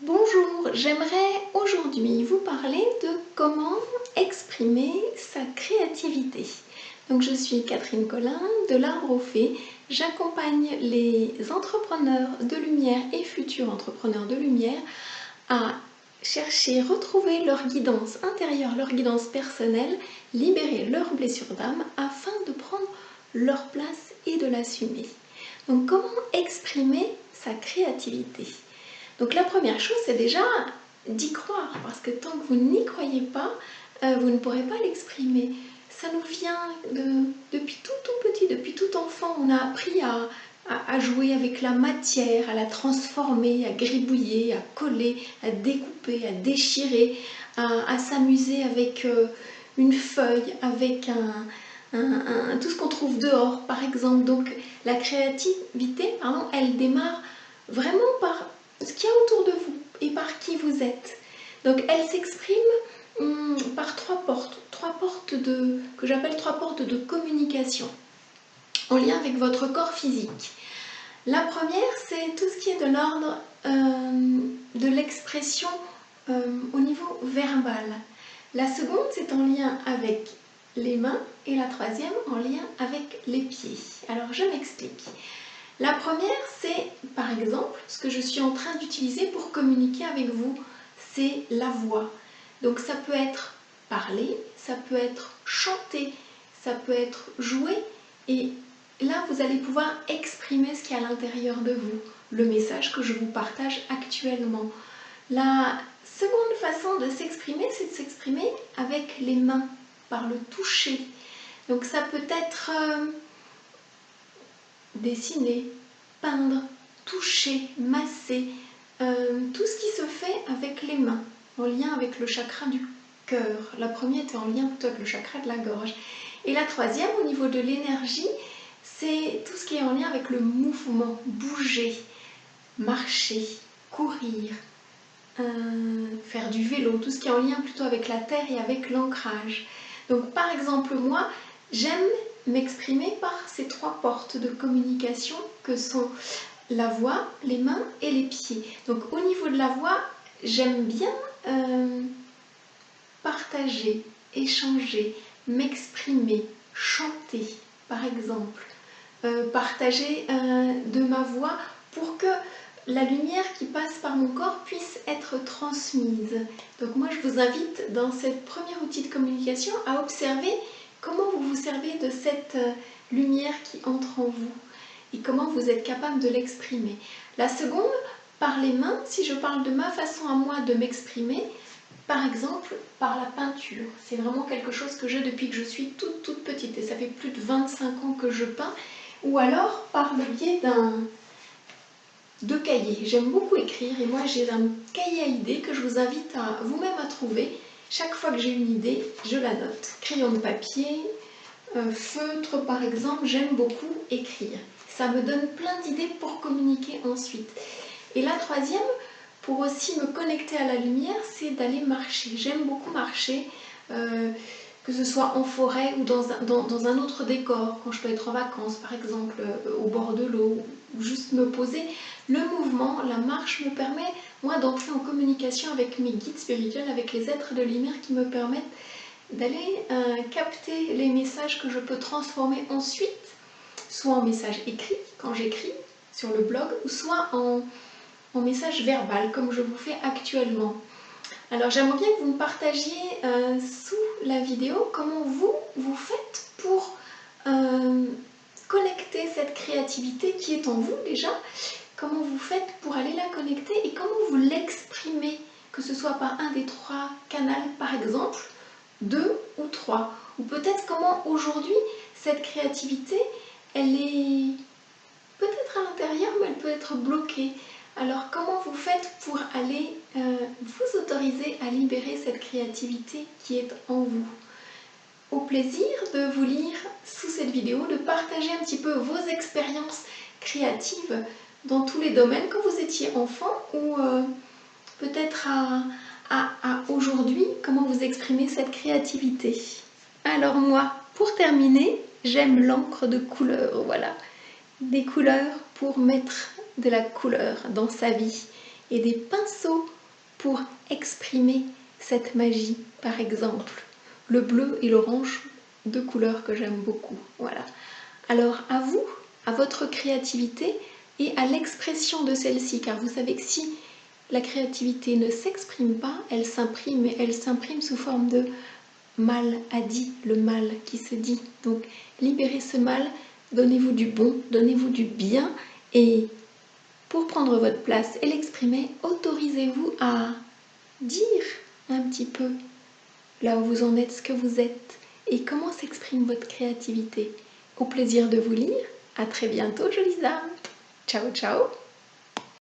Bonjour, j'aimerais aujourd'hui vous parler de comment exprimer sa créativité. Donc je suis Catherine Collin de l'Arbre aux Fées. J'accompagne les entrepreneurs de lumière et futurs entrepreneurs de lumière à chercher, retrouver leur guidance intérieure, leur guidance personnelle, libérer leurs blessures d'âme afin de prendre leur place et de l'assumer. Donc comment exprimer sa créativité ? Donc la première chose, c'est déjà d'y croire, parce que tant que vous n'y croyez pas, vous ne pourrez pas l'exprimer. Ça nous vient depuis tout petit, depuis tout enfant, on a appris à jouer avec la matière, à la transformer, à gribouiller, à coller, à découper, à déchirer, à s'amuser avec une feuille, avec tout ce qu'on trouve dehors, par exemple. Donc la créativité, elle démarre vraiment par ce qu'il y a autour de vous et par qui vous êtes. Donc elle s'exprime par trois portes que j'appelle trois portes de communication en lien avec votre corps physique. La première, c'est tout ce qui est de l'ordre de l'expression au niveau verbal. La seconde, c'est en lien avec les mains et la troisième en lien avec les pieds. Alors je m'explique. La première, c'est par exemple ce que je suis en train d'utiliser pour communiquer avec vous, c'est la voix. Donc ça peut être parler, ça peut être chanter, ça peut être jouer et là vous allez pouvoir exprimer ce qu'il y a à l'intérieur de vous, le message que je vous partage actuellement. La seconde façon de s'exprimer, c'est de s'exprimer avec les mains, par le toucher. Donc ça peut être dessiner, peindre, toucher, masser, tout ce qui se fait avec les mains, en lien avec le chakra du cœur. La première était en lien plutôt avec le chakra de la gorge. Et la troisième, au niveau de l'énergie, c'est tout ce qui est en lien avec le mouvement, bouger, marcher, courir, faire du vélo, tout ce qui est en lien plutôt avec la terre et avec l'ancrage. Donc par exemple, moi, j'aime m'exprimer par ces trois portes de communication que sont la voix, les mains et les pieds. Donc au niveau de la voix, j'aime bien partager, échanger, m'exprimer, chanter par exemple, partager de ma voix pour que la lumière qui passe par mon corps puisse être transmise. Donc moi je vous invite dans ce premier outil de communication à observer comment vous vous servez de cette lumière qui entre en vous et comment vous êtes capable de l'exprimer. La seconde, par les mains, si je parle de ma façon à moi de m'exprimer, par exemple par la peinture. C'est vraiment quelque chose que j'ai depuis que je suis toute petite et ça fait plus de 25 ans que je peins, ou alors par le biais de cahiers. J'aime beaucoup écrire et moi j'ai un cahier à idées que je vous invite à vous-même à trouver. Chaque fois que j'ai une idée, je la note. Crayon de papier, feutre par exemple, j'aime beaucoup écrire. Ça me donne plein d'idées pour communiquer ensuite. Et la troisième, pour aussi me connecter à la lumière, c'est d'aller marcher. J'aime beaucoup marcher, que ce soit en forêt ou dans un autre décor, quand je peux être en vacances par exemple, au bord de l'eau, ou juste me poser. Le mouvement, la marche me permet, moi, d'entrer en communication avec mes guides spirituels, avec les êtres de lumière qui me permettent d'aller capter les messages que je peux transformer ensuite, soit en message écrit, quand j'écris sur le blog, ou soit en message verbal, comme je vous fais actuellement. Alors j'aimerais bien que vous me partagiez sous la vidéo comment vous faites pour connecter cette créativité qui est en vous déjà, comment vous faites pour aller la connecter et comment vous l'exprimez, que ce soit par un des trois canaux par exemple, 2 ou 3, ou peut-être comment aujourd'hui cette créativité, elle est peut-être à l'intérieur mais elle peut être bloquée. Alors comment vous faites pour aller vous autoriser à libérer cette créativité qui est en vous? Au plaisir de vous lire sous cette vidéo, de partager un petit peu vos expériences créatives dans tous les domaines quand vous étiez enfant ou peut-être à aujourd'hui, comment vous exprimez cette créativité. Alors moi, pour terminer, j'aime l'encre de couleur, voilà. Des couleurs pour mettre de la couleur dans sa vie et des pinceaux pour exprimer cette magie, par exemple. Le bleu et l'orange, deux couleurs que j'aime beaucoup. Voilà. Alors à vous, à votre créativité et à l'expression de celle-ci, car vous savez que si la créativité ne s'exprime pas, elle s'imprime, et elle s'imprime sous forme de mal à dit, le mal qui se dit. Donc libérez ce mal, donnez-vous du bon, donnez-vous du bien, et pour prendre votre place et l'exprimer, autorisez-vous à dire un petit peu là où vous en êtes, ce que vous êtes et comment s'exprime votre créativité. Au plaisir de vous lire, à très bientôt jolies âmes. Ciao ciao.